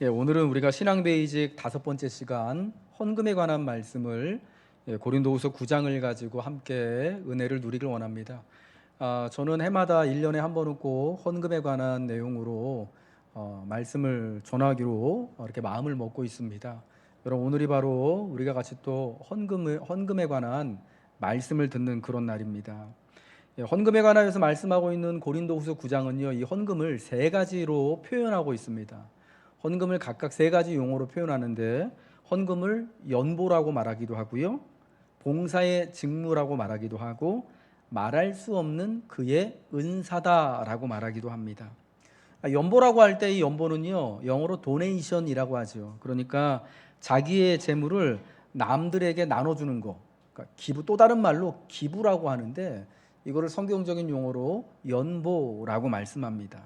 오늘은 우리가 신앙 베이직 5번째 시간 헌금에 관한 말씀을 고린도후서 9장을 가지고 함께 은혜를 누리길 원합니다. 저는 해마다 1년에 한 번은 꼭 헌금에 관한 내용으로 말씀을 전하기로 이렇게 마음을 먹고 있습니다. 여러분, 오늘이 바로 우리가 같이 또 헌금에 관한 말씀을 듣는 그런 날입니다. 헌금에 관하여서 말씀하고 있는 고린도후서 9장은요, 이 헌금을 3가지로 표현하고 있습니다. 헌금을 각각 3가지 용어로 표현하는데, 헌금을 연보라고 말하기도 하고요, 봉사의 직무라고 말하기도 하고, 말할 수 없는 그의 은사다라고 말하기도 합니다. 연보라고 할 때 이 연보는요, 영어로 도네이션이라고 하죠. 그러니까 자기의 재물을 남들에게 나눠주는 거, 그러니까 기부, 또 다른 말로 기부라고 하는데, 이거를 성경적인 용어로 연보라고 말씀합니다.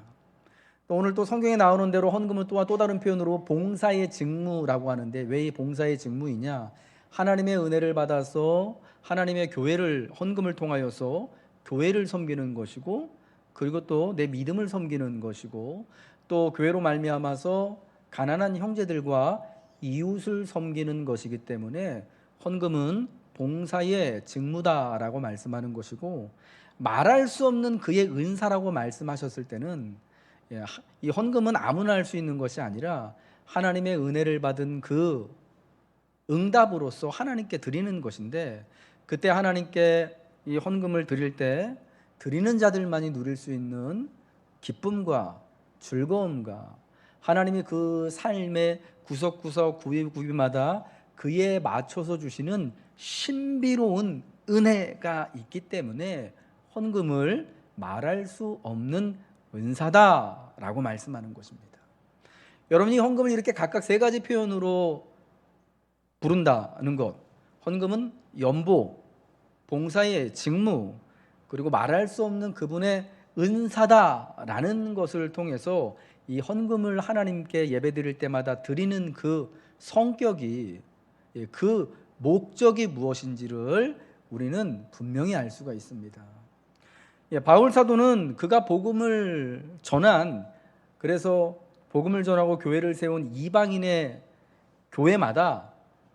또 오늘 또 성경에 나오는 대로 헌금은 또한 또 다른 표현으로 봉사의 직무라고 하는데, 왜 이 봉사의 직무이냐? 하나님의 은혜를 받아서 하나님의 교회를, 헌금을 통하여서 교회를 섬기는 것이고, 그리고 또 내 믿음을 섬기는 것이고, 또 교회로 말미암아서 가난한 형제들과 이웃을 섬기는 것이기 때문에 헌금은 봉사의 직무다라고 말씀하는 것이고, 말할 수 없는 그의 은사라고 말씀하셨을 때는, 이 헌금은 아무나 할 수 있는 것이 아니라 하나님의 은혜를 받은 그 응답으로서 하나님께 드리는 것인데, 그때 하나님께 이 헌금을 드릴 때 드리는 자들만이 누릴 수 있는 기쁨과 즐거움과 하나님이 그 삶의 구석구석 구비구비마다 그에 맞춰서 주시는 신비로운 은혜가 있기 때문에 헌금을 말할 수 없는 은사다라고 말씀하는 것입니다. 여러분이 헌금을 이렇게 각각 3가지 표현으로 부른다는 것, 헌금은 연보, 봉사의 직무, 그리고 말할 수 없는 그분의 은사다라는 것을 통해서 이 헌금을 하나님께 예배드릴 때마다 드리는 그 성격이, 그 목적이 무엇인지를 우리는 분명히 알 수가 있습니다. 바울 사도는 그가 복음을 전한, 그래서 복음을 전하고 교회를 세운 이방인의 교회마다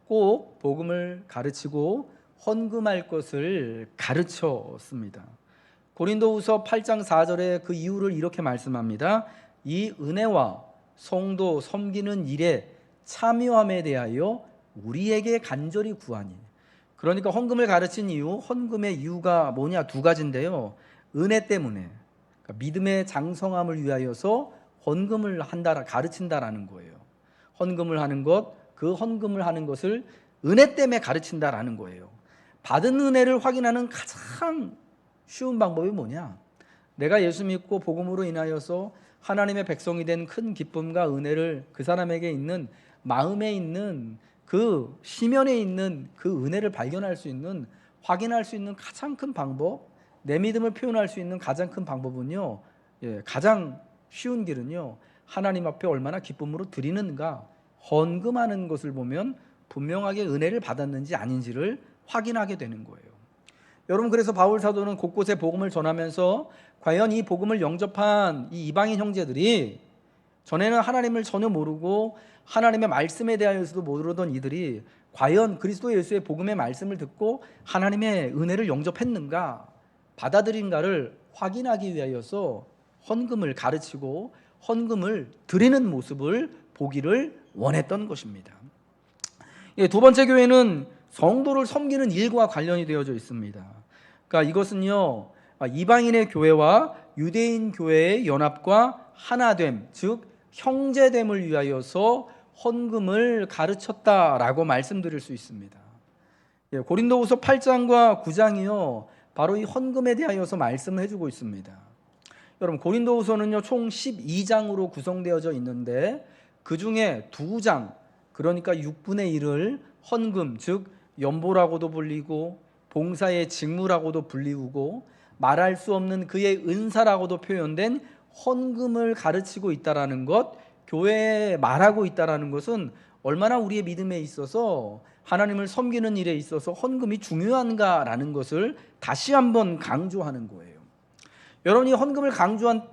꼭 복음을 가르치고 헌금할 것을 가르쳤습니다. 고린도후서 8장 4절에 그 이유를 이렇게 말씀합니다. 이 은혜와 성도 섬기는 일에 참여함에 대하여 우리에게 간절히 구하니. 그러니까 헌금을 가르친 이유, 헌금의 이유가 뭐냐? 2가지인데요. 은혜 때문에, 그러니까 믿음의 장성함을 위하여서 헌금을 한다, 가르친다라는 거예요. 헌금을 하는 것, 그 헌금을 하는 것을 은혜 때문에 가르친다라는 거예요. 받은 은혜를 확인하는 가장 쉬운 방법이 뭐냐? 내가 예수 믿고 복음으로 인하여서 하나님의 백성이 된 큰 기쁨과 은혜를, 그 사람에게 있는 마음에 있는 그 시면에 있는 그 은혜를 발견할 수 있는, 확인할 수 있는 가장 큰 방법, 내 믿음을 표현할 수 있는 가장 큰 방법은요, 가장 쉬운 길은요, 하나님 앞에 얼마나 기쁨으로 드리는가, 헌금하는 것을 보면 분명하게 은혜를 받았는지 아닌지를 확인하게 되는 거예요. 여러분, 그래서 바울 사도는 곳곳에 복음을 전하면서 과연 이 복음을 영접한 이 이방인 형제들이, 전에는 하나님을 전혀 모르고 하나님의 말씀에 대하여서도 모르던 이들이 과연 그리스도 예수의 복음의 말씀을 듣고 하나님의 은혜를 영접했는가, 받아들인가를 확인하기 위하여서 헌금을 가르치고 헌금을 드리는 모습을 보기를 원했던 것입니다. 2번째 교회는 성도를 섬기는 일과 관련이 되어져 있습니다. 그러니까 이것은요, 이방인의 교회와 유대인 교회의 연합과 하나됨, 즉 형제됨을 위하여서 헌금을 가르쳤다라고 말씀드릴 수 있습니다. 고린도후서 8장과 9장이요, 바로 이 헌금에 대하여서 말씀을 해주고 있습니다. 여러분, 고린도후서는요 총 12장으로 구성되어져 있는데, 그 중에 2장, 그러니까 6분의 1을 헌금, 즉 연보라고도 불리고 봉사의 직무라고도 불리우고 말할 수 없는 그의 은사라고도 표현된 헌금을 가르치고 있다라는 것, 교회에 말하고 있다라는 것은 얼마나 우리의 믿음에 있어서, 하나님을 섬기는 일에 있어서 헌금이 중요한가라는 것을 다시 한번 강조하는 거예요. 여러분이 헌금을 강조한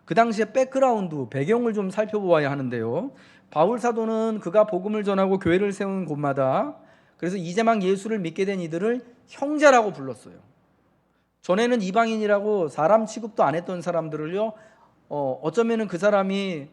그 그 당시의 백그라운드, 배경을 좀 살펴보아야 하는데요. 바울 사도는 그가 복음을 전하고 교회를 세운 곳마다 그래서 이제 막 예수를 믿게 된 이들을 형제라고 불렀어요. 전에는 이방인이라고 사람 취급도 안 했던 사람들을요, 어쩌면은 그 사람이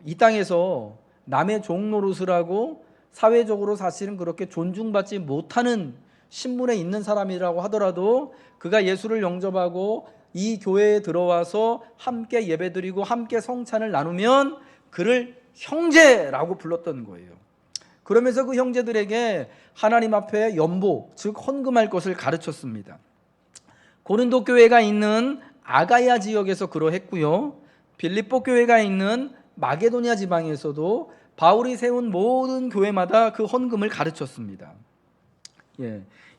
이 땅에서 남의 종 노릇을 하고 사회적으로 사실은 그렇게 존중받지 못하는 신분에 있는 사람이라고 하더라도 그가 예수를 영접하고 이 교회에 들어와서 함께 예배드리고 함께 성찬을 나누면 그를 형제라고 불렀던 거예요. 그러면서 그 형제들에게 하나님 앞에 연보, 즉 헌금할 것을 가르쳤습니다. 고린도 교회가 있는 아가야 지역에서 그러했고요. 빌립보 교회가 있는 마게도냐 지방에서도 바울이 세운 모든 교회마다 그 헌금을 가르쳤습니다.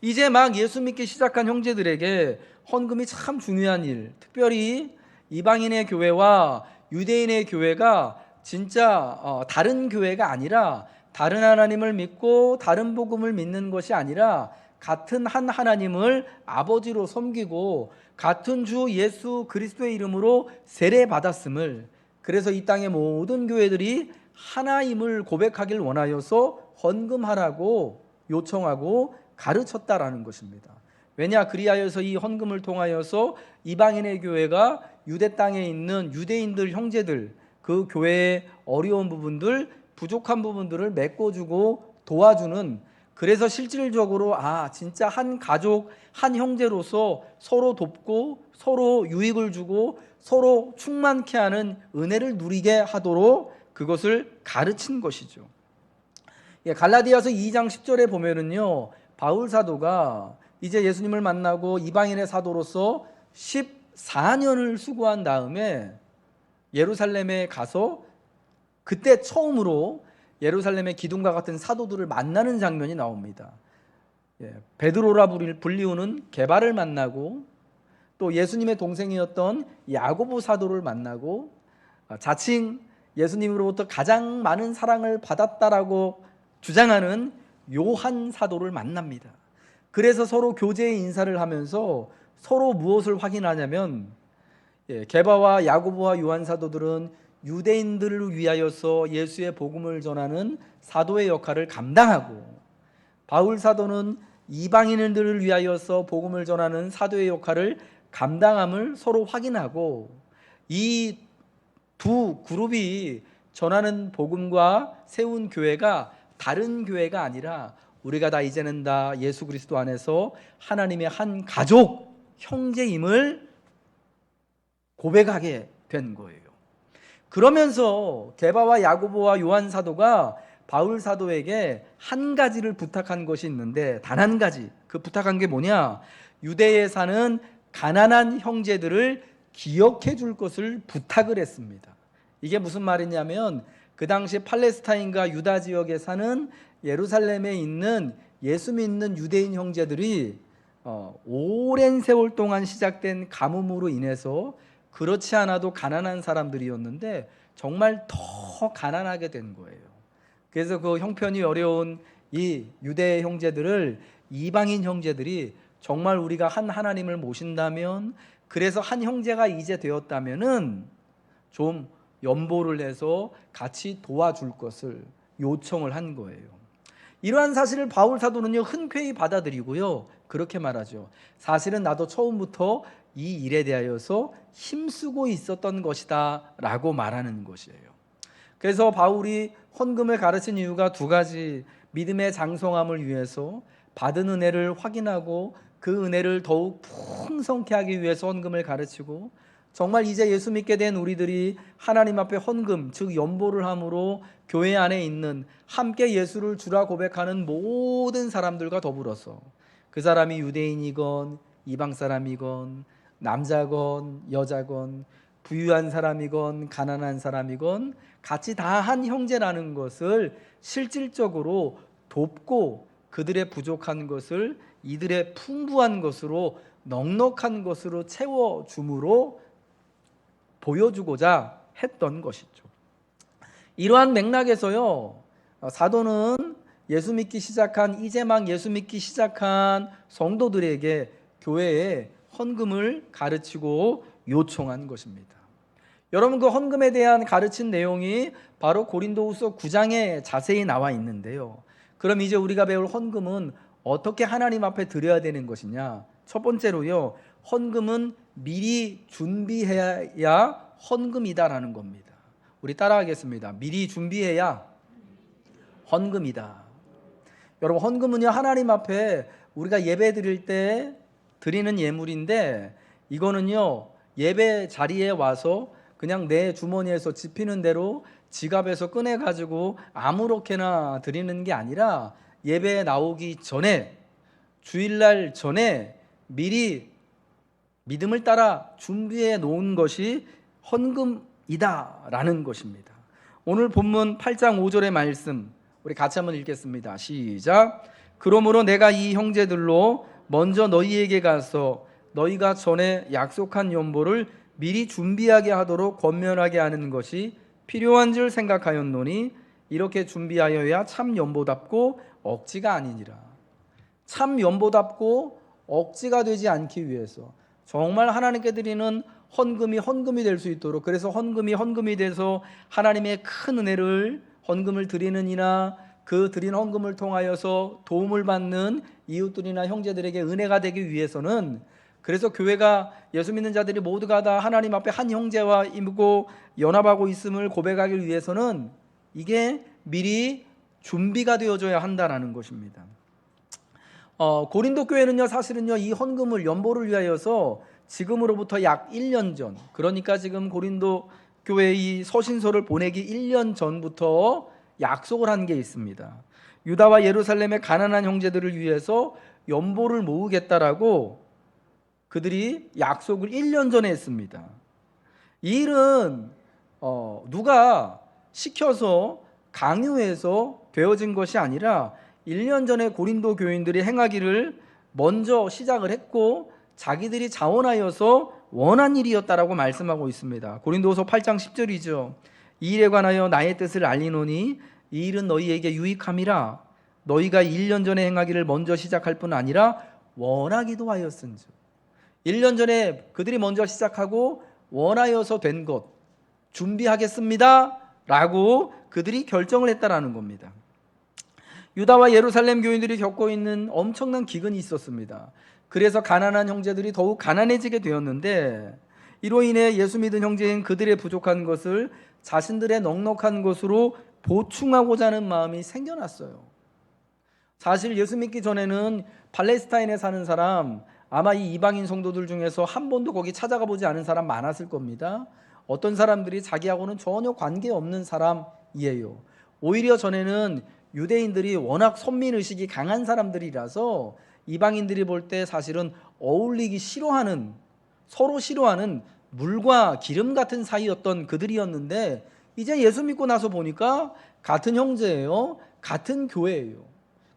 이제 막 예수 믿기 시작한 형제들에게 헌금이 참 중요한 일, 특별히 이방인의 교회와 유대인의 교회가 진짜 다른 교회가 아니라 다른 하나님을 믿고 다른 복음을 믿는 것이 아니라 같은 한 하나님을 아버지로 섬기고 같은 주 예수 그리스도의 이름으로 세례받았음을, 그래서 이 땅의 모든 교회들이 하나임을 고백하길 원하여서 헌금하라고 요청하고 가르쳤다라는 것입니다. 왜냐, 그리하여서 이 헌금을 통하여서 이방인의 교회가 유대 땅에 있는 유대인들 형제들, 그 교회의 어려운 부분들, 부족한 부분들을 메꿔주고 도와주는, 그래서 실질적으로 진짜 한 가족, 한 형제로서 서로 돕고 서로 유익을 주고 서로 충만케 하는 은혜를 누리게 하도록 그것을 가르친 것이죠. 갈라디아서 2장 10절에 보면은요, 바울 사도가 이제 예수님을 만나고 이방인의 사도로서 14년을 수고한 다음에 예루살렘에 가서 그때 처음으로 예루살렘의 기둥과 같은 사도들을 만나는 장면이 나옵니다. 베드로라 불리우는 게바를 만나고 또 예수님의 동생이었던 야고보 사도를 만나고 자칭 예수님으로부터 가장 많은 사랑을 받았다라고 주장하는 요한 사도를 만납니다. 그래서 서로 교제의 인사를 하면서 서로 무엇을 확인하냐면 게바와 야고보와 요한 사도들은 유대인들을 위하여서 예수의 복음을 전하는 사도의 역할을 감당하고 바울 사도는 이방인들을 위하여서 복음을 전하는 사도의 역할을 감당함을 서로 확인하고, 이 두 그룹이 전하는 복음과 세운 교회가 다른 교회가 아니라 우리가 다 이제는 다 예수 그리스도 안에서 하나님의 한 가족, 형제임을 고백하게 된 거예요. 그러면서 게바와 야고보와 요한 사도가 바울 사도에게 한 가지를 부탁한 것이 있는데, 단 한 가지, 그 부탁한 게 뭐냐? 유대에 사는 가난한 형제들을 기억해 줄 것을 부탁을 했습니다. 이게 무슨 말이냐면 그 당시 팔레스타인과 유다 지역에 사는 예루살렘에 있는 예수 믿는 유대인 형제들이 오랜 세월 동안 시작된 가뭄으로 인해서 그렇지 않아도 가난한 사람들이었는데 정말 더 가난하게 된 거예요. 그래서 그 형편이 어려운 이 유대 형제들을 이방인 형제들이 정말 우리가 한 하나님을 모신다면, 그래서 한 형제가 이제 되었다면은 좀 연보를 해서 같이 도와줄 것을 요청을 한 거예요. 이러한 사실을 바울 사도는요 흔쾌히 받아들이고요 그렇게 말하죠. 사실은 나도 처음부터 이 일에 대하여서 힘쓰고 있었던 것이다 라고 말하는 것이에요. 그래서 바울이 헌금을 가르친 이유가 두 가지, 믿음의 장성함을 위해서 받은 은혜를 확인하고 그 은혜를 더욱 풍성케 하기 위해서 헌금을 가르치고, 정말 이제 예수 믿게 된 우리들이 하나님 앞에 헌금, 즉 연보를 함으로 교회 안에 있는 함께 예수를 주라 고백하는 모든 사람들과 더불어서 그 사람이 유대인이건 이방 사람이건 남자건 여자건 부유한 사람이건 가난한 사람이건 같이 다 한 형제라는 것을 실질적으로 돕고 그들의 부족한 것을 이들의 풍부한 것으로, 넉넉한 것으로 채워줌으로 보여주고자 했던 것이죠. 이러한 맥락에서요 사도는 예수 믿기 시작한, 이제 막 예수 믿기 시작한 성도들에게 교회에 헌금을 가르치고 요청한 것입니다. 여러분, 그 헌금에 대한 가르친 내용이 바로 고린도후서 9장에 자세히 나와 있는데요. 그럼 이제 우리가 배울 헌금은 어떻게 하나님 앞에 드려야 되는 것이냐? 첫 번째로요, 헌금은 미리 준비해야 헌금이다라는 겁니다. 우리 따라하겠습니다. 미리 준비해야 헌금이다. 여러분, 헌금은요, 하나님 앞에 우리가 예배 드릴 때 드리는 예물인데, 이거는요, 예배 자리에 와서 그냥 내 주머니에서 집히는 대로 지갑에서 꺼내가지고 아무렇게나 드리는 게 아니라 예배에 나오기 전에, 주일날 전에 미리 믿음을 따라 준비해 놓은 것이 헌금이다라는 것입니다. 오늘 본문 8장 5절의 말씀 우리 같이 한번 읽겠습니다. 시작. 그러므로 내가 이 형제들로 먼저 너희에게 가서 너희가 전에 약속한 연보를 미리 준비하게 하도록 권면하게 하는 것이 필요한 줄 생각하였노니 이렇게 준비하여야 참 연보답고 억지가 아니니라. 참 연보답고 억지가 되지 않기 위해서 정말 하나님께 드리는 헌금이 될 수 있도록, 그래서 헌금이 돼서 하나님의 큰 은혜를 헌금을 드리는 이나 그 드린 헌금을 통하여서 도움을 받는 이웃들이나 형제들에게 은혜가 되기 위해서는, 그래서 교회가 예수 믿는 자들이 모두가 다 하나님 앞에 한 형제와 임고 연합하고 있음을 고백하기 위해서는 이게 미리 준비가 되어져야 한다는 것입니다. 고린도 교회는요, 사실은요, 이 헌금을 연보를 위하여서 지금으로부터 약 1년 전, 그러니까 지금 고린도 교회 이 서신서를 보내기 1년 전부터 약속을 한 게 있습니다. 유다와 예루살렘의 가난한 형제들을 위해서 연보를 모으겠다라고 그들이 약속을 1년 전에 했습니다. 이 일은 누가 시켜서 강요해서 되어진 것이 아니라 1년 전에 고린도 교인들이 행하기를 먼저 시작을 했고 자기들이 자원하여서 원한 일이었다라고 말씀하고 있습니다. 고린도후서 8장 10절이죠. 이 일에 관하여 나의 뜻을 알리노니 이 일은 너희에게 유익함이라. 너희가 1년 전에 행하기를 먼저 시작할 뿐 아니라 원하기도 하였은즉. 1년 전에 그들이 먼저 시작하고 원하여서 된 것 준비하겠습니다 라고 그들이 결정을 했다라는 겁니다. 유다와 예루살렘 교인들이 겪고 있는 엄청난 기근이 있었습니다. 그래서 가난한 형제들이 더욱 가난해지게 되었는데, 이로 인해 예수 믿은 형제인 그들의 부족한 것을 자신들의 넉넉한 것으로 보충하고자 하는 마음이 생겨났어요. 사실 예수 믿기 전에는 팔레스타인에 사는 사람, 아마 이 이방인 성도들 중에서 한 번도 거기 찾아가 보지 않은 사람 많았을 겁니다. 어떤 사람들이 자기하고는 전혀 관계없는 사람이에요. 오히려 전에는 유대인들이 워낙 선민의식이 강한 사람들이라서 이방인들이 볼 때 사실은 어울리기 싫어하는, 서로 싫어하는 물과 기름 같은 사이였던 그들이었는데, 이제 예수 믿고 나서 보니까 같은 형제예요. 같은 교회예요.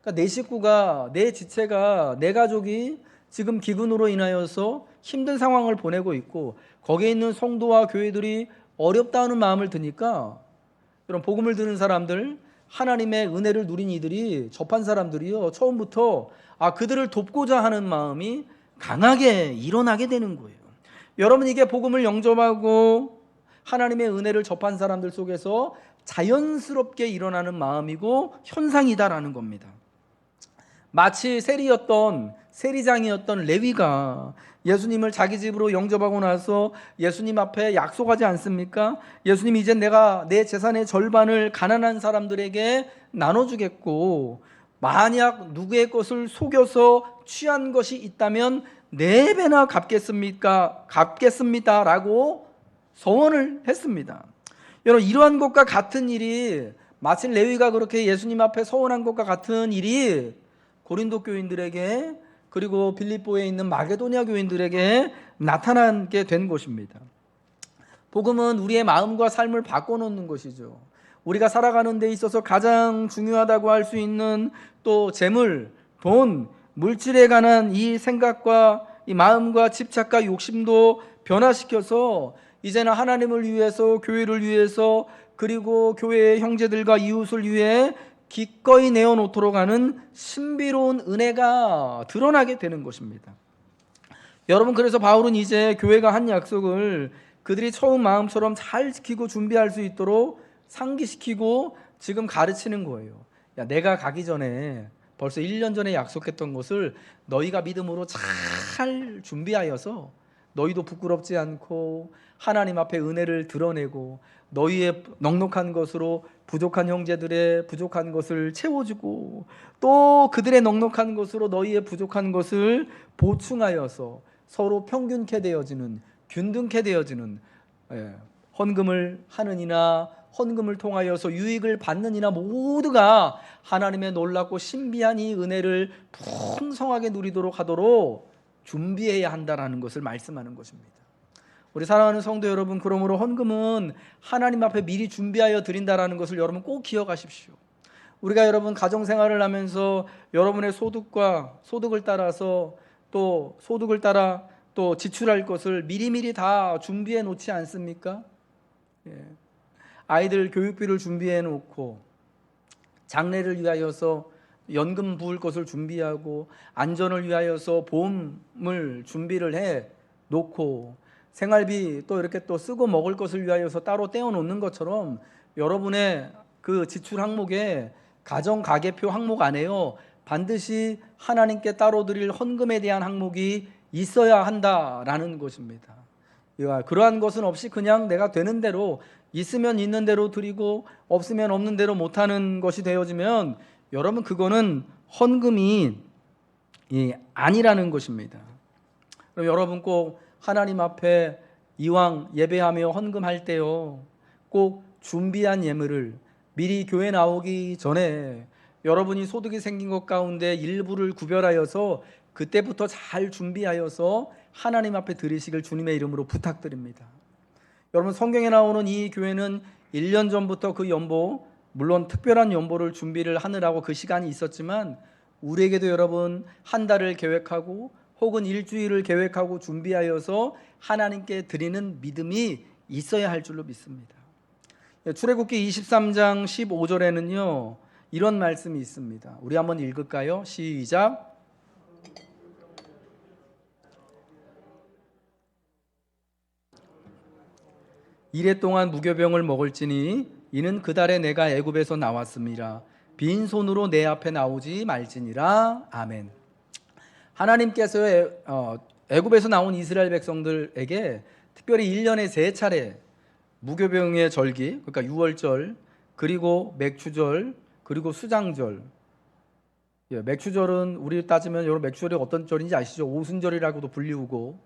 그러니까 내 식구가, 내 지체가, 내 가족이 지금 기근으로 인하여서 힘든 상황을 보내고 있고 거기에 있는 성도와 교회들이 어렵다는 마음을 드니까, 이런 복음을 듣는 사람들, 하나님의 은혜를 누린 이들이, 접한 사람들이요, 처음부터 그들을 돕고자 하는 마음이 강하게 일어나게 되는 거예요. 여러분, 이게 복음을 영접하고 하나님의 은혜를 접한 사람들 속에서 자연스럽게 일어나는 마음이고 현상이다라는 겁니다. 마치 세리장이었던 레위가 예수님을 자기 집으로 영접하고 나서 예수님 앞에 약속하지 않습니까? 예수님, 이제 내가 내 재산의 절반을 가난한 사람들에게 나눠주겠고, 만약 누구의 것을 속여서 취한 것이 있다면 4배나 갚겠습니다 라고 서원을 했습니다. 여러분, 이러한 것과 같은 일이, 마치 레위가 그렇게 예수님 앞에 서원한 것과 같은 일이 고린도 교인들에게, 그리고 빌립보에 있는 마게도냐 교인들에게 나타나게 된 것입니다. 복음은 우리의 마음과 삶을 바꿔놓는 것이죠. 우리가 살아가는 데 있어서 가장 중요하다고 할 수 있는 또 재물, 돈, 물질에 관한 이 생각과 이 마음과 집착과 욕심도 변화시켜서 이제는 하나님을 위해서, 교회를 위해서, 그리고 교회의 형제들과 이웃을 위해 기꺼이 내어놓도록 하는 신비로운 은혜가 드러나게 되는 것입니다. 여러분, 그래서 바울은 이제 교회가 한 약속을 그들이 처음 마음처럼 잘 지키고 준비할 수 있도록 상기시키고 지금 가르치는 거예요. 야, 내가 가기 전에 벌써 1년 전에 약속했던 것을 너희가 믿음으로 잘 준비하여서 너희도 부끄럽지 않고 하나님 앞에 은혜를 드러내고 너희의 넉넉한 것으로 부족한 형제들의 부족한 것을 채워주고 또 그들의 넉넉한 것으로 너희의 부족한 것을 보충하여서 서로 평균케 되어지는, 균등케 되어지는, 헌금을 하느니나 헌금을 통하여서 유익을 받느니나 모두가 하나님의 놀랍고 신비한 이 은혜를 풍성하게 누리도록 하도록 준비해야 한다라는 것을 말씀하는 것입니다. 우리 사랑하는 성도 여러분, 그러므로 헌금은 하나님 앞에 미리 준비하여 드린다라는 것을 여러분 꼭 기억하십시오. 우리가 여러분 가정생활을 하면서 여러분의 소득을 따라서 또 소득을 따라 또 지출할 것을 미리미리 다 준비해 놓지 않습니까? 아이들 교육비를 준비해 놓고 장래를 위하여서 연금 부을 것을 준비하고 안전을 위하여서 보험을 준비를 해 놓고 생활비 또 이렇게 또 쓰고 먹을 것을 위하여서 따로 떼어 놓는 것처럼 여러분의 그 지출 항목에 가정 가계표 항목 안에요 반드시 하나님께 따로 드릴 헌금에 대한 항목이 있어야 한다라는 것입니다. 그러한 것은 없이 그냥 내가 되는 대로 있으면 있는 대로 드리고 없으면 없는 대로 못하는 것이 되어지면 여러분 그거는 헌금이 아니라는 것입니다. 그럼 여러분 꼭 하나님 앞에 이왕 예배하며 헌금할 때요 꼭 준비한 예물을 미리 교회 나오기 전에 여러분이 소득이 생긴 것 가운데 일부를 구별하여서 그때부터 잘 준비하여서 하나님 앞에 드리시길 주님의 이름으로 부탁드립니다. 여러분 성경에 나오는 이 교회는 1년 전부터 그 연보, 물론 특별한 연보를 준비를 하느라고 그 시간이 있었지만 우리에게도 여러분 한 달을 계획하고 혹은 일주일을 계획하고 준비하여서 하나님께 드리는 믿음이 있어야 할 줄로 믿습니다. 출애굽기 23장 15절에는요 이런 말씀이 있습니다. 우리 한번 읽을까요? 시작. 이래 동안 무교병을 먹을지니 이는 그 달에 내가 애굽에서 나왔음이라 빈손으로 내 앞에 나오지 말지니라. 아멘. 하나님께서 애굽에서 나온 이스라엘 백성들에게 특별히 1년에 3차례 무교병의 절기, 그러니까 유월절, 그리고 맥추절, 그리고 수장절. 맥추절은 우리 따지면 여러분 맥추절이 어떤 절인지 아시죠? 오순절이라고도 불리우고,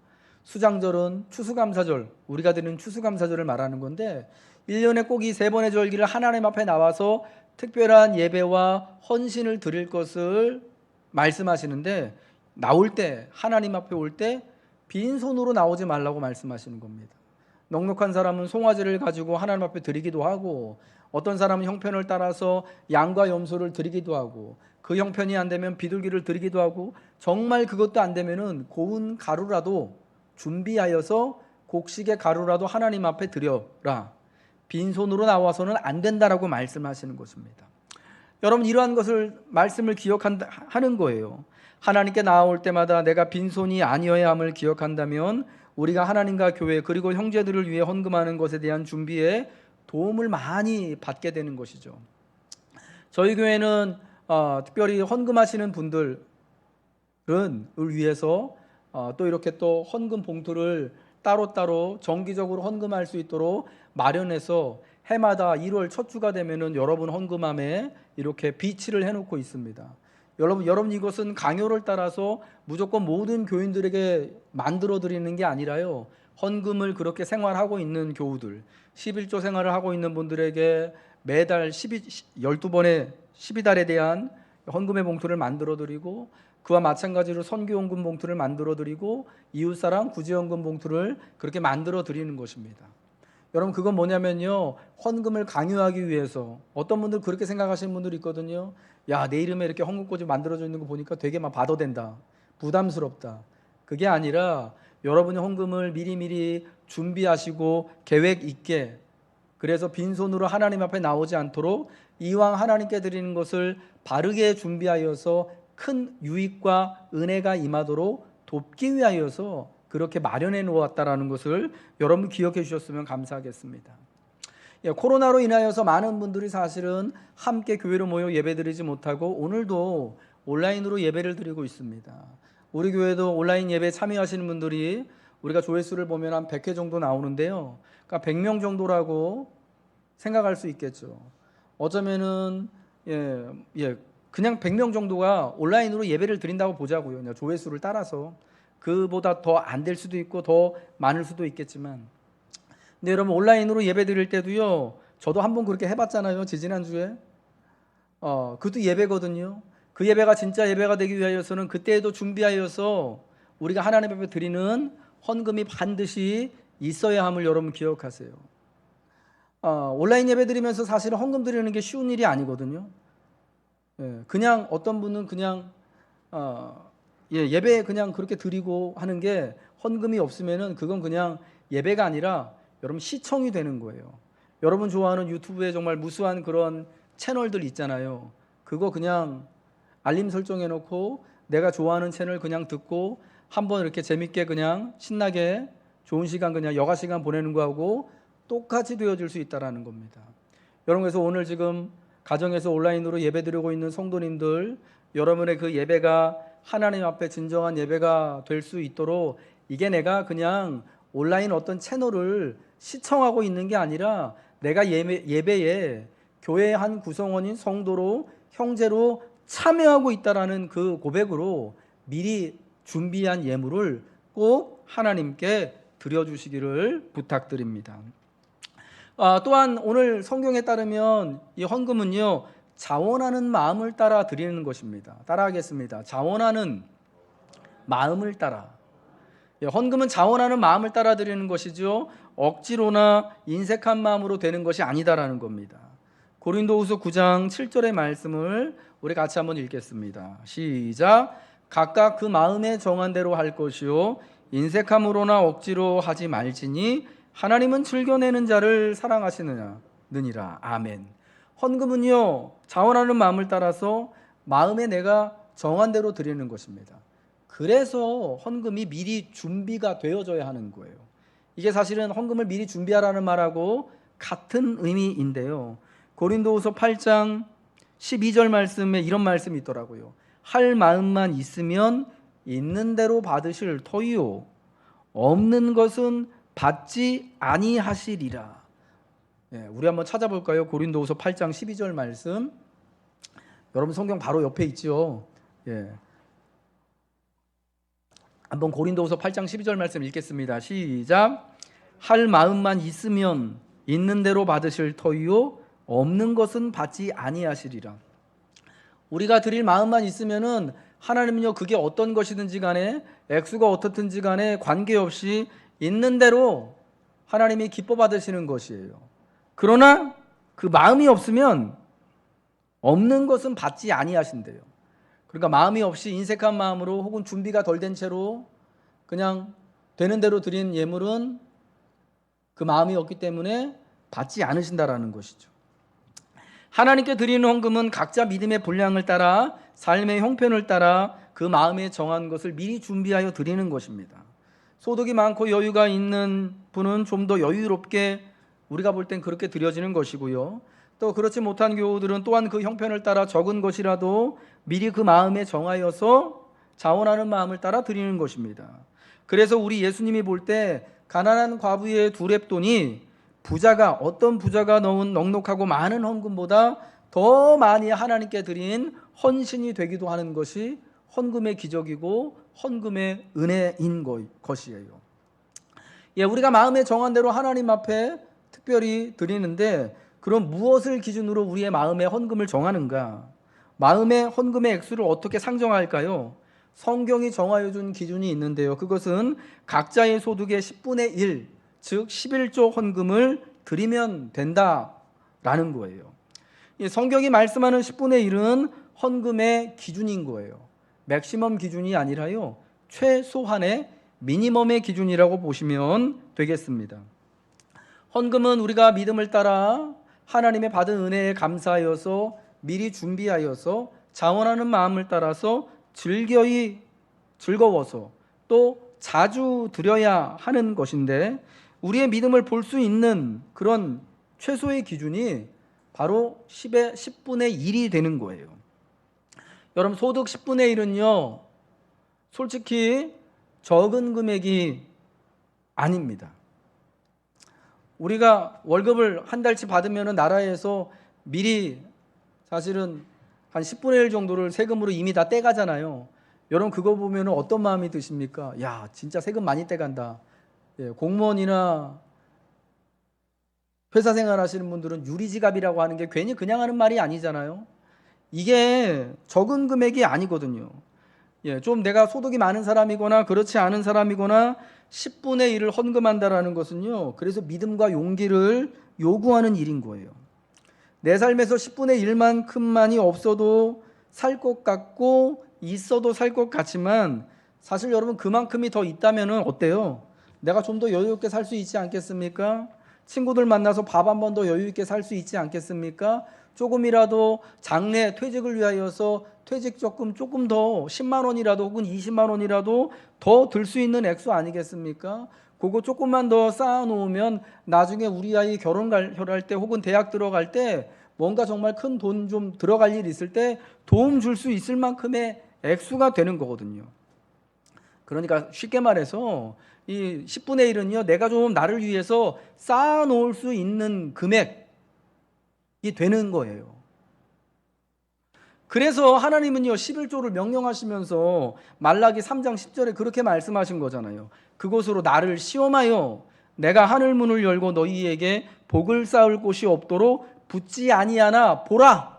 수장절은 추수감사절, 우리가 드리는 추수감사절을 말하는 건데 1년에 꼭 이 3번의 절기를 하나님 앞에 나와서 특별한 예배와 헌신을 드릴 것을 말씀하시는데 나올 때, 하나님 앞에 올 때 빈손으로 나오지 말라고 말씀하시는 겁니다. 넉넉한 사람은 송아지를 가지고 하나님 앞에 드리기도 하고 어떤 사람은 형편을 따라서 양과 염소를 드리기도 하고 그 형편이 안 되면 비둘기를 드리기도 하고 정말 그것도 안 되면은 고운 가루라도 준비하여서 곡식의 가루라도 하나님 앞에 드려라. 빈손으로 나와서는 안 된다라고 말씀하시는 것입니다. 여러분 이러한 것을 말씀을 기억하는 거예요. 하나님께 나아올 때마다 내가 빈손이 아니어야 함을 기억한다면 우리가 하나님과 교회 그리고 형제들을 위해 헌금하는 것에 대한 준비에 도움을 많이 받게 되는 것이죠. 저희 교회는 특별히 헌금하시는 분들을 위해서 또 이렇게 또 헌금 봉투를 따로따로 정기적으로 헌금할 수 있도록 마련해서 해마다 1월 첫 주가 되면은 여러분 헌금함에 이렇게 비치를 해놓고 있습니다. 여러분 이것은 강요를 따라서 무조건 모든 교인들에게 만들어 드리는 게 아니라요. 헌금을 그렇게 생활하고 있는 교우들, 11조 생활을 하고 있는 분들에게 매달 12번의 12달에 대한 헌금의 봉투를 만들어 드리고 그와 마찬가지로 선교헌금 봉투를 만들어 드리고 이웃사랑 구제헌금 봉투를 그렇게 만들어 드리는 것입니다. 여러분 그건 뭐냐면요 헌금을 강요하기 위해서 어떤 분들 그렇게 생각하시는 분들이 있거든요. 야, 내 이름에 이렇게 헌금꽂이 만들어져 있는 거 보니까 되게 막 받아도 된다, 부담스럽다. 그게 아니라 여러분이 헌금을 미리미리 준비하시고 계획 있게, 그래서 빈손으로 하나님 앞에 나오지 않도록 이왕 하나님께 드리는 것을 바르게 준비하여서 큰 유익과 은혜가 임하도록 돕기 위하여서 그렇게 마련해 놓았다라는 것을 여러분 기억해 주셨으면 감사하겠습니다. 코로나로 인하여서 많은 분들이 사실은 함께 교회로 모여 예배드리지 못하고 오늘도 온라인으로 예배를 드리고 있습니다. 우리 교회도 온라인 예배 참여하시는 분들이 우리가 조회수를 보면 한 100회 정도 나오는데요. 그러니까 100명 정도라고 생각할 수 있겠죠. 어쩌면은 그냥 100명 정도가 온라인으로 예배를 드린다고 보자고요. 조회수를 따라서 그보다 더 안 될 수도 있고 더 많을 수도 있겠지만, 근데 여러분 온라인으로 예배 드릴 때도요, 저도 한번 그렇게 해봤잖아요. 지난주에 그것도 예배거든요. 그 예배가 진짜 예배가 되기 위하여서는 그때에도 준비하여서 우리가 하나님 앞에 드리는 헌금이 반드시 있어야 함을 여러분 기억하세요. 온라인 예배 드리면서 사실은 헌금 드리는 게 쉬운 일이 아니거든요. 그냥 어떤 분은 그냥 예배 그냥 그렇게 드리고 하는 게, 헌금이 없으면은 그건 그냥 예배가 아니라 여러분 시청이 되는 거예요. 여러분 좋아하는 유튜브에 정말 무수한 그런 채널들 있잖아요. 그거 그냥 알림 설정해 놓고 내가 좋아하는 채널 그냥 듣고 한번 이렇게 재밌게 그냥 신나게 좋은 시간 그냥 여가 시간 보내는 거하고 똑같이 되어질 수 있다라는 겁니다. 여러분, 그래서 오늘 지금 가정에서 온라인으로 예배드리고 있는 성도님들, 여러분의 그 예배가 하나님 앞에 진정한 예배가 될 수 있도록, 이게 내가 그냥 온라인 어떤 채널을 시청하고 있는 게 아니라 내가 예배에 교회의 한 구성원인 성도로, 형제로 참여하고 있다라는 그 고백으로 미리 준비한 예물을 꼭 하나님께 드려주시기를 부탁드립니다. 또한 오늘 성경에 따르면 이 헌금은요, 자원하는 마음을 따라 드리는 것입니다. 따라하겠습니다. 자원하는 마음을 따라. 헌금은 자원하는 마음을 따라 드리는 것이죠. 억지로나 인색한 마음으로 되는 것이 아니다라는 겁니다. 고린도후서 9장 7절의 말씀을 우리 같이 한번 읽겠습니다. 시작. 각각 그 마음에 정한 대로 할 것이요 인색함으로나 억지로 하지 말지니 하나님은 즐겨내는 자를 사랑하시느니라. 아멘. 헌금은요, 자원하는 마음을 따라서 마음에 내가 정한 대로 드리는 것입니다. 그래서 헌금이 미리 준비가 되어져야 하는 거예요. 이게 사실은 헌금을 미리 준비하라는 말하고 같은 의미인데요. 고린도후서 8장 12절 말씀에 이런 말씀이 있더라고요. 할 마음만 있으면 있는 대로 받으실 터이요 없는 것은 받지 아니하시리라. 우리 한번 찾아볼까요? 고린도후서 8장 12절 말씀. 여러분 성경 바로 옆에 있죠. 한번 고린도후서 8장 12절 말씀 읽겠습니다. 시작. 할 마음만 있으면 있는 대로 받으실 터이요 없는 것은 받지 아니하시리라. 우리가 드릴 마음만 있으면은 하나님은요, 그게 어떤 것이든지 간에, 액수가 어떻든지 간에 관계없이 있는 대로 하나님이 기뻐 받으시는 것이에요. 그러나 그 마음이 없으면 없는 것은 받지 아니하신대요. 그러니까 마음이 없이 인색한 마음으로 혹은 준비가 덜 된 채로 그냥 되는 대로 드린 예물은 그 마음이 없기 때문에 받지 않으신다라는 것이죠. 하나님께 드리는 헌금은 각자 믿음의 분량을 따라, 삶의 형편을 따라 그 마음에 정한 것을 미리 준비하여 드리는 것입니다. 소득이 많고 여유가 있는 분은 좀 더 여유롭게 우리가 볼 땐 그렇게 드려지는 것이고요. 또 그렇지 못한 교우들은 또한 그 형편을 따라 적은 것이라도 미리 그 마음에 정하여서 자원하는 마음을 따라 드리는 것입니다. 그래서 우리 예수님이 볼 때 가난한 과부의 두 렙돈이 어떤 부자가 넣은 넉넉하고 많은 헌금보다 더 많이 하나님께 드린 헌신이 되기도 하는 것이 헌금의 기적이고 헌금의 은혜인 것이에요. 우리가 마음에 정한 대로 하나님 앞에 특별히 드리는데, 그럼 무엇을 기준으로 우리의 마음에 헌금을 정하는가? 마음의 헌금의 액수를 어떻게 상정할까요? 성경이 정하여 준 기준이 있는데요. 그것은 각자의 소득의 10분의 1, 즉 11조 헌금을 드리면 된다라는 거예요. 성경이 말씀하는 10분의 1은 헌금의 기준인 거예요. 맥시멈 기준이 아니라요, 최소한의 미니멈의 기준이라고 보시면 되겠습니다. 헌금은 우리가 믿음을 따라 하나님의 받은 은혜에 감사하여서 미리 준비하여서 자원하는 마음을 따라서 즐거워서 또 자주 드려야 하는 것인데 우리의 믿음을 볼 수 있는 그런 최소의 기준이 바로 10분의 1이 되는 거예요. 여러분, 소득 10분의 1은요 솔직히 적은 금액이 아닙니다. 우리가 월급을 한 달치 받으면 나라에서 미리 사실은 한 10분의 1 정도를 세금으로 이미 다 떼가잖아요. 여러분, 그거 보면 어떤 마음이 드십니까? 야, 진짜 세금 많이 떼간다. 공무원이나 회사 생활 하시는 분들은 유리지갑이라고 하는 게 괜히 그냥 하는 말이 아니잖아요. 이게 적은 금액이 아니거든요. 좀 내가 소득이 많은 사람이거나 그렇지 않은 사람이거나 10분의 1을 헌금한다라는 것은요, 그래서 믿음과 용기를 요구하는 일인 거예요. 내 삶에서 10분의 1만큼만이 없어도 살 것 같고 있어도 살 것 같지만 사실 여러분, 그만큼이 더 있다면 어때요? 내가 좀 더 여유 있게 살 수 있지 않겠습니까? 친구들 만나서 밥 한 번 더 여유 있게 살 수 있지 않겠습니까? 조금이라도 장래 퇴직을 위하여서 퇴직적금 조금 더 10만 원이라도 혹은 20만 원이라도 더 들 수 있는 액수 아니겠습니까? 그거 조금만 더 쌓아놓으면 나중에 우리 아이 결혼할 때 혹은 대학 들어갈 때 뭔가 정말 큰 돈 좀 들어갈 일 있을 때 도움 줄 수 있을 만큼의 액수가 되는 거거든요. 그러니까 쉽게 말해서 이 10분의 1은요 내가 좀 나를 위해서 쌓아놓을 수 있는 금액이 되는 거예요. 그래서 하나님은요 11조를 명령하시면서 말라기 3장 10절에 그렇게 말씀하신 거잖아요. 그곳으로 나를 시험하여 내가 하늘 문을 열고 너희에게 복을 쌓을 곳이 없도록 붙지 아니하나 보라.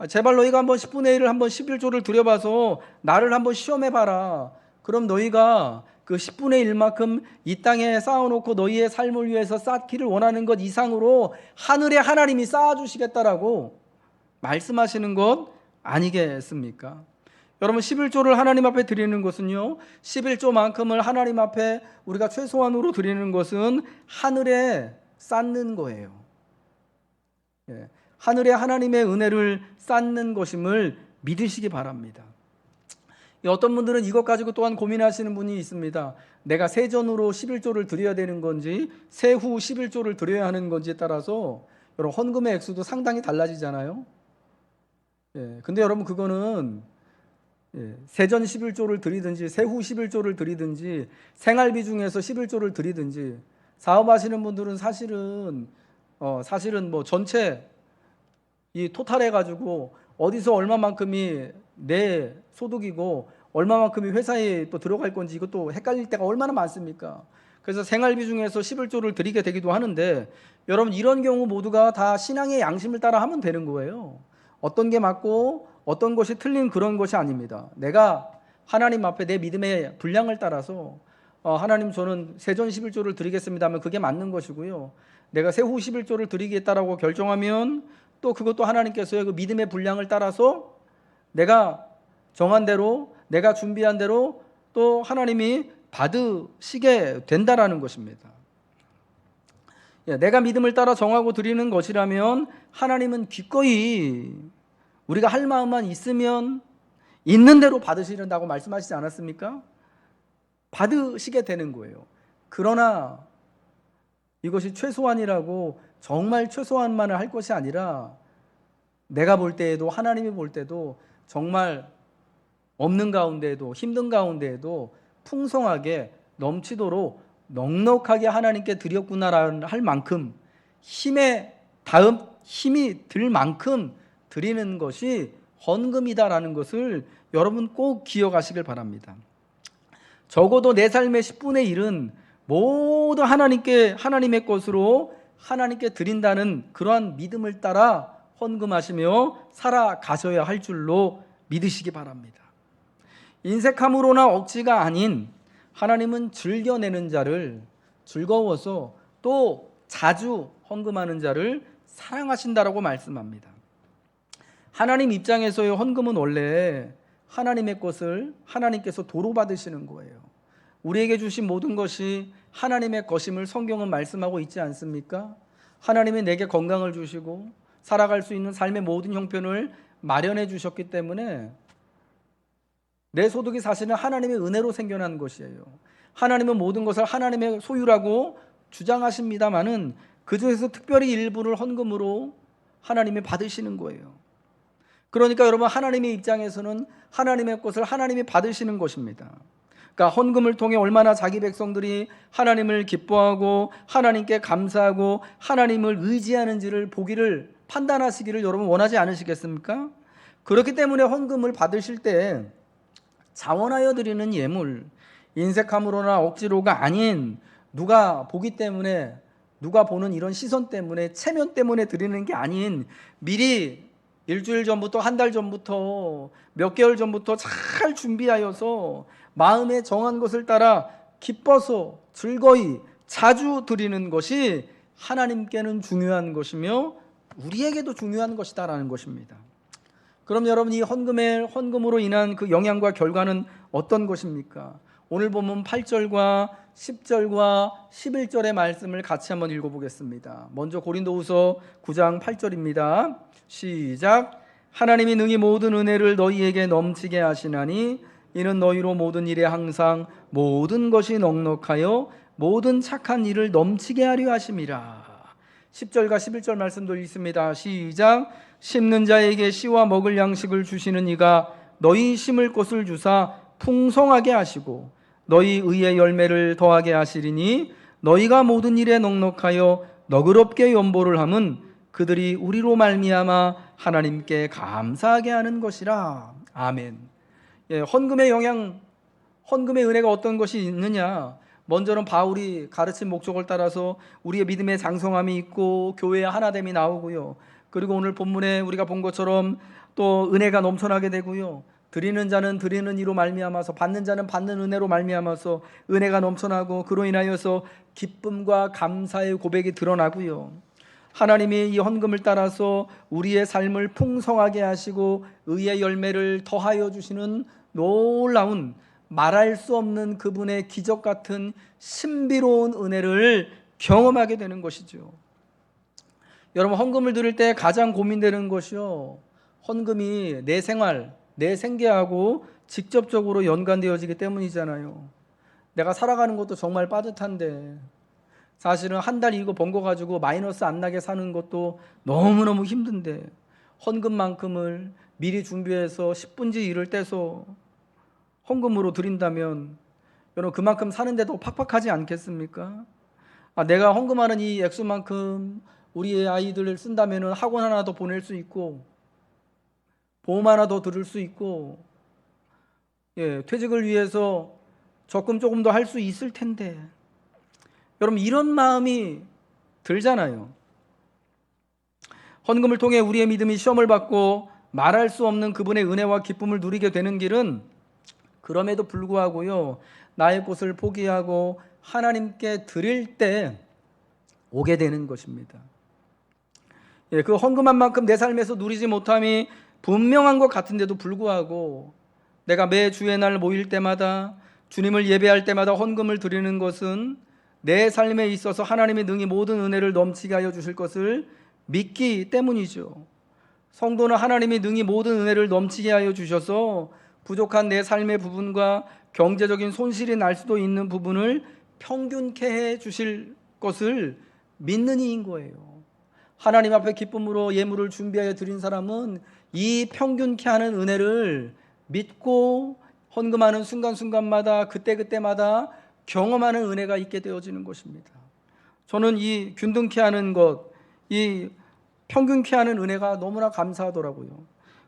제발 너희가 한번 10분의 1을 한번 11조를 들여봐서 나를 한번 시험해봐라. 그럼 너희가 그 10분의 1만큼 이 땅에 쌓아놓고 너희의 삶을 위해서 쌓기를 원하는 것 이상으로 하늘에 하나님이 쌓아주시겠다라고 말씀하시는 것 아니겠습니까? 여러분, 11조를 하나님 앞에 드리는 것은요 11조만큼을 하나님 앞에 우리가 최소한으로 드리는 것은 하늘에 쌓는 거예요. 하늘에 하나님의 은혜를 쌓는 것임을 믿으시기 바랍니다. 어떤 분들은 이것 가지고 또한 고민하시는 분이 있습니다. 내가 세전으로 11조를 드려야 되는 건지 세후 11조를 드려야 하는 건지에 따라서 여러분 헌금의 액수도 상당히 달라지잖아요. 근데 여러분 그거는 세전 11조를 드리든지 세후 11조를 드리든지 생활비 중에서 11조를 드리든지 사업하시는 분들은 사실은 뭐 전체 이 토탈해 가지고 어디서 얼마만큼이 내 소득이고 얼마만큼이 회사에 또 들어갈 건지 이것도 헷갈릴 때가 얼마나 많습니까? 그래서 생활비 중에서 11조를 드리게 되기도 하는데 여러분 이런 경우 모두가 다 신앙의 양심을 따라 하면 되는 거예요. 어떤 게 맞고 어떤 것이 틀린 그런 것이 아닙니다. 내가 하나님 앞에 내 믿음의 분량을 따라서 하나님 저는 세전 11조를 드리겠습니다 하면 그게 맞는 것이고요. 내가 세후 11조를 드리겠다라고 결정하면 또 그것도 하나님께서의 그 믿음의 분량을 따라서 내가 정한 대로 내가 준비한 대로 또 하나님이 받으시게 된다라는 것입니다. 내가 믿음을 따라 정하고 드리는 것이라면 하나님은 기꺼이 우리가 할 마음만 있으면 있는 대로 받으시는다고 말씀하시지 않았습니까? 받으시게 되는 거예요. 그러나 이것이 최소한이라고 정말 최소한만을 할 것이 아니라 내가 볼 때에도 하나님이 볼 때도 정말 없는 가운데에도 힘든 가운데에도 풍성하게 넘치도록 넉넉하게 하나님께 드렸구나라는 할 만큼 힘에 다음 힘이 들 만큼 드리는 것이 헌금이다라는 것을 여러분 꼭 기억하시길 바랍니다. 적어도 내 삶의 10분의 1은 모두 하나님의 것으로 하나님께 드린다는 그러한 믿음을 따라 헌금하시며 살아가셔야 할 줄로 믿으시기 바랍니다. 인색함으로나 억지가 아닌 하나님은 즐겨내는 자를 즐거워서 또 자주 헌금하는 자를 사랑하신다라고 말씀합니다. 하나님 입장에서의 헌금은 원래 하나님의 것을 하나님께서 도로 받으시는 거예요. 우리에게 주신 모든 것이 하나님의 것임을 성경은 말씀하고 있지 않습니까? 하나님이 내게 건강을 주시고 살아갈 수 있는 삶의 모든 형편을 마련해 주셨기 때문에 내 소득이 사실은 하나님의 은혜로 생겨난 것이에요. 하나님은 모든 것을 하나님의 소유라고 주장하십니다마는 그 중에서 특별히 일부를 헌금으로 하나님이 받으시는 거예요. 그러니까 여러분, 하나님의 입장에서는 하나님의 것을 하나님이 받으시는 것입니다. 그러니까 헌금을 통해 얼마나 자기 백성들이 하나님을 기뻐하고 하나님께 감사하고 하나님을 의지하는지를 보기를, 판단하시기를 여러분 원하지 않으시겠습니까? 그렇기 때문에 헌금을 받으실 때 자원하여 드리는 예물, 인색함으로나 억지로가 아닌 누가 보기 때문에, 누가 보는 이런 시선 때문에, 체면 때문에 드리는 게 아닌 미리 일주일 전부터, 한 달 전부터, 몇 개월 전부터 잘 준비하여서 마음에 정한 것을 따라 기뻐서 즐거이 자주 드리는 것이 하나님께는 중요한 것이며 우리에게도 중요한 것이다라는 것입니다. 그럼 여러분, 이 헌금으로 인한 그 영향과 결과는 어떤 것입니까? 오늘 본문 8절과 10절과 11절의 말씀을 같이 한번 읽어보겠습니다. 먼저 고린도후서 9장 8절입니다. 시작. 하나님이 능히 모든 은혜를 너희에게 넘치게 하시나니 이는 너희로 모든 일에 항상 모든 것이 넉넉하여 모든 착한 일을 넘치게 하려 하심이라. 10절과 11절 말씀도 있습니다. 시작. 심는 자에게 씨와 먹을 양식을 주시는 이가 너희 심을 것을 주사 풍성하게 하시고 너희 의의 열매를 더하게 하시리니 너희가 모든 일에 넉넉하여 너그럽게 연보를 함은 그들이 우리로 말미암아 하나님께 감사하게 하는 것이라. 아멘. 헌금의 영향, 헌금의 은혜가 어떤 것이 있느냐? 먼저는 바울이 가르친 목적을 따라서 우리의 믿음의 장성함이 있고 교회의 하나됨이 나오고요. 그리고 오늘 본문에 우리가 본 것처럼 또 은혜가 넘쳐나게 되고요. 드리는 자는 드리는 이로 말미암아서, 받는 자는 받는 은혜로 말미암아서 은혜가 넘쳐나고 그로 인하여서 기쁨과 감사의 고백이 드러나고요. 하나님이 이 헌금을 따라서 우리의 삶을 풍성하게 하시고 의의 열매를 더하여 주시는 놀라운, 말할 수 없는 그분의 기적 같은 신비로운 은혜를 경험하게 되는 것이죠. 여러분, 헌금을 드릴 때 가장 고민되는 것이요, 헌금이 내 생활, 내 생계하고 직접적으로 연관되어지기 때문이잖아요. 내가 살아가는 것도 정말 빠듯한데 사실은 한 달 이거 번 거 가지고 마이너스 안 나게 사는 것도 너무너무 힘든데 헌금만큼을 미리 준비해서 10분지 1을 떼서 헌금으로 드린다면 여러분, 그만큼 사는데도 팍팍하지 않겠습니까? 내가 헌금하는 이 액수만큼 우리의 아이들을 쓴다면 학원 하나 더 보낼 수 있고 보험 하나 더 들을 수 있고, 퇴직을 위해서 적금 조금 더 할 수 있을 텐데, 여러분, 이런 마음이 들잖아요. 헌금을 통해 우리의 믿음이 시험을 받고 말할 수 없는 그분의 은혜와 기쁨을 누리게 되는 길은 그럼에도 불구하고요, 나의 것을 포기하고 하나님께 드릴 때 오게 되는 것입니다. 그 헌금한 만큼 내 삶에서 누리지 못함이 분명한 것 같은데도 불구하고 내가 매 주의 날 모일 때마다, 주님을 예배할 때마다 헌금을 드리는 것은 내 삶에 있어서 하나님이 능히 모든 은혜를 넘치게 하여 주실 것을 믿기 때문이죠. 성도는 하나님이 능히 모든 은혜를 넘치게 하여 주셔서 부족한 내 삶의 부분과 경제적인 손실이 날 수도 있는 부분을 평균케 해 주실 것을 믿는 이인 거예요. 하나님 앞에 기쁨으로 예물을 준비하여 드린 사람은 이 평균케 하는 은혜를 믿고 헌금하는 순간순간마다, 그때그때마다 경험하는 은혜가 있게 되어지는 것입니다. 저는 이 균등케 하는 것, 이 평균케 하는 은혜가 너무나 감사하더라고요.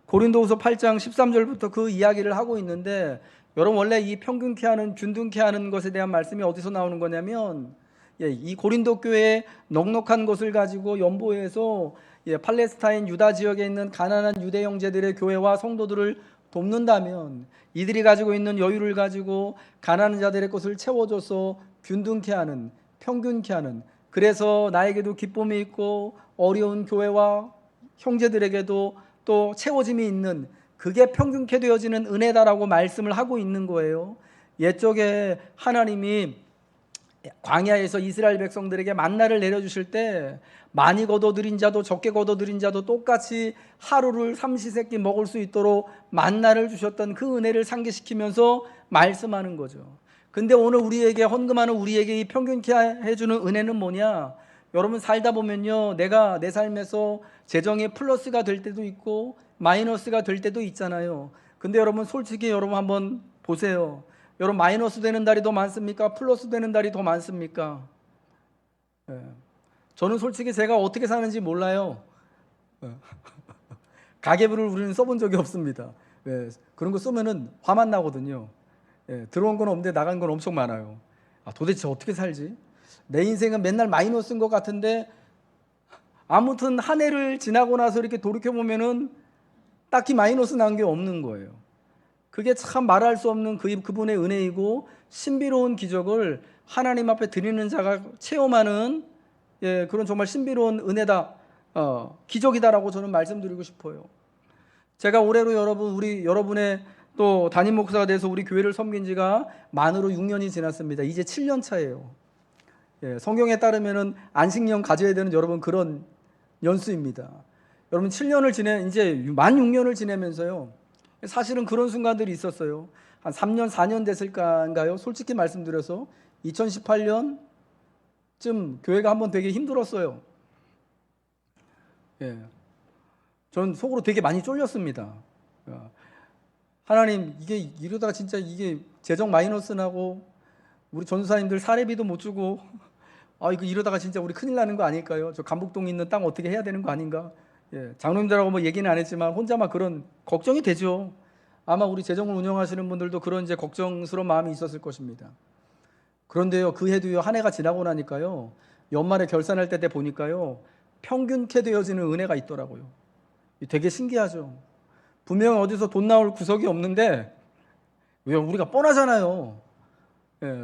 고린도후서 8장 13절부터 그 이야기를 하고 있는데, 여러분, 원래 이 평균케 하는, 균등케 하는 것에 대한 말씀이 어디서 나오는 거냐면, 이 고린도 교회의 넉넉한 것을 가지고 연보해서 팔레스타인 유다 지역에 있는 가난한 유대 형제들의 교회와 성도들을 돕는다면 이들이 가지고 있는 여유를 가지고 가난한 자들의 것을 채워줘서 균등케 하는, 평균케 하는, 그래서 나에게도 기쁨이 있고 어려운 교회와 형제들에게도 또 채워짐이 있는, 그게 평균케 되어지는 은혜다라고 말씀을 하고 있는 거예요. 옛적에 하나님이 광야에서 이스라엘 백성들에게 만나를 내려주실 때 많이 거둬들인 자도 적게 거둬들인 자도 똑같이 하루를 삼시세끼 먹을 수 있도록 만나를 주셨던 그 은혜를 상기시키면서 말씀하는 거죠. 근데 오늘 우리에게 헌금하는 우리에게 이 평균케 해주는 은혜는 뭐냐? 여러분 살다 보면요, 내가 내 삶에서 재정이 플러스가 될 때도 있고 마이너스가 될 때도 있잖아요. 근데 여러분 솔직히 여러분 한번 보세요. 여러분 마이너스 되는 달이 더 많습니까? 플러스 되는 달이 더 많습니까? 예. 저는 솔직히 제가 어떻게 사는지 몰라요. 예. 가계부를 우리는 써본 적이 없습니다. 예. 그런 거 쓰면은 화만 나거든요. 예. 들어온 건 없는데 나간 건 엄청 많아요. 도대체 어떻게 살지? 내 인생은 맨날 마이너스인 것 같은데 아무튼 한 해를 지나고 나서 이렇게 돌이켜 보면은 딱히 마이너스 난 게 없는 거예요. 그게 참 말할 수 없는 그분의 은혜이고 신비로운 기적을 하나님 앞에 드리는 자가 체험하는 그런 정말 신비로운 은혜다, 기적이다라고 저는 말씀드리고 싶어요. 제가 올해로 여러분의 또 담임 목사가 돼서 우리 교회를 섬긴 지가 만으로 6년이 지났습니다. 이제 7년 차예요. 성경에 따르면은 안식년 가져야 되는 여러분 그런 연수입니다. 여러분 7년을 이제 만 6년을 지내면서요. 사실은 그런 순간들이 있었어요. 한 3년, 4년 됐을까인가요? 솔직히 말씀드려서 2018년쯤 교회가 한번 되게 힘들었어요. 전 속으로 되게 많이 쫄렸습니다. 하나님, 이게 이러다가 진짜 이게 재정 마이너스 나고 우리 전도사님들 사례비도 못 주고 이거 이러다가 진짜 우리 큰일 나는 거 아닐까요? 저 감북동에 있는 땅 어떻게 해야 되는 거 아닌가? 장로님들하고 뭐 얘기는 안 했지만 혼자만 그런 걱정이 되죠. 아마 우리 재정을 운영하시는 분들도 그런 이제 걱정스러운 마음이 있었을 것입니다. 그런데요, 그 해도요, 한 해가 지나고 나니까요, 연말에 결산할 때 보니까요, 평균케 되어지는 은혜가 있더라고요. 되게 신기하죠. 분명 어디서 돈 나올 구석이 없는데 왜 우리가 뻔하잖아요.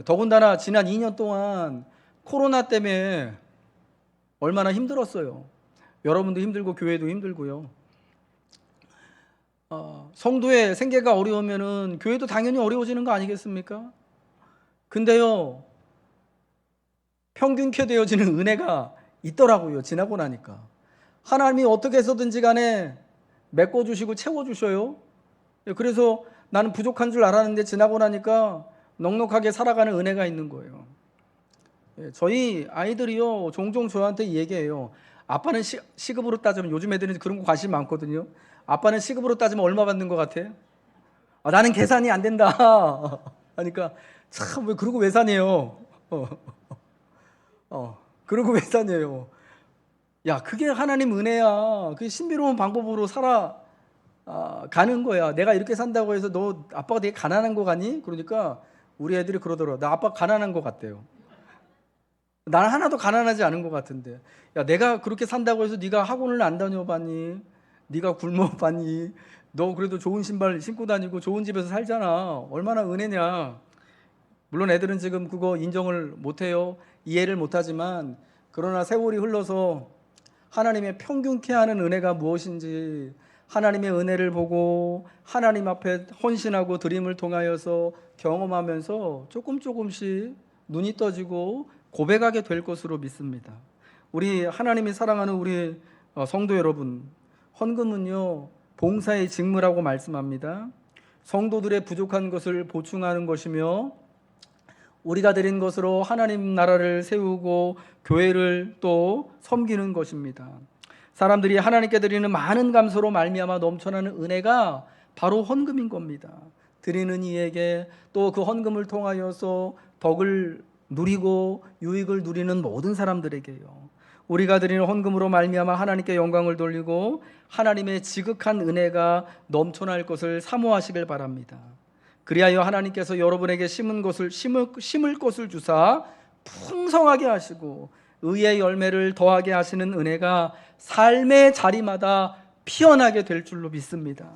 더군다나 지난 2년 동안 코로나 때문에 얼마나 힘들었어요. 여러분도 힘들고 교회도 힘들고요. 성도의 생계가 어려우면은 교회도 당연히 어려워지는 거 아니겠습니까? 근데요, 평균케 되어지는 은혜가 있더라고요. 지나고 나니까 하나님이 어떻게 해서든지 간에 메꿔주시고 채워주셔요. 그래서 나는 부족한 줄 알았는데 지나고 나니까 넉넉하게 살아가는 은혜가 있는 거예요. 저희 아이들이요, 종종 저한테 얘기해요. 아빠는 시급으로 따지면, 요즘 애들은 그런 거 관심 많거든요. 아빠는 시급으로 따지면 얼마 받는 것 같아? 나는 계산이 안 된다. 하니까 참, 왜 그러고 왜 사네요? 그러고 왜 사네요? 야, 그게 하나님 은혜야. 그게 신비로운 방법으로 가는 거야. 내가 이렇게 산다고 해서 너 아빠가 되게 가난한 거 같니? 그러니까 우리 애들이 그러더라고. 나 아빠 가난한 거 같대요. 나는 하나도 가난하지 않은 것 같은데. 야, 내가 그렇게 산다고 해서 네가 학원을 안 다녀봤니? 네가 굶어봤니? 너 그래도 좋은 신발 신고 다니고 좋은 집에서 살잖아. 얼마나 은혜냐. 물론 애들은 지금 그거 인정을 못해요. 이해를 못하지만, 그러나 세월이 흘러서 하나님의 평균케 하는 은혜가 무엇인지, 하나님의 은혜를 보고 하나님 앞에 헌신하고 드림을 통하여서 경험하면서 조금씩 눈이 떠지고 고백하게 될 것으로 믿습니다. 우리 하나님이 사랑하는 우리 성도 여러분, 헌금은요, 봉사의 직무라고 말씀합니다. 성도들의 부족한 것을 보충하는 것이며, 우리가 드린 것으로 하나님 나라를 세우고 교회를 또 섬기는 것입니다. 사람들이 하나님께 드리는 많은 감사로 말미암아 넘쳐나는 은혜가 바로 헌금인 겁니다. 드리는 이에게 또 그 헌금을 통하여서 덕을 누리고 유익을 누리는 모든 사람들에게요, 우리가 드리는 헌금으로 말미암아 하나님께 영광을 돌리고 하나님의 지극한 은혜가 넘쳐날 것을 사모하시길 바랍니다. 그리하여 하나님께서 여러분에게 심을 것을 주사 풍성하게 하시고 의의 열매를 더하게 하시는 은혜가 삶의 자리마다 피어나게 될 줄로 믿습니다.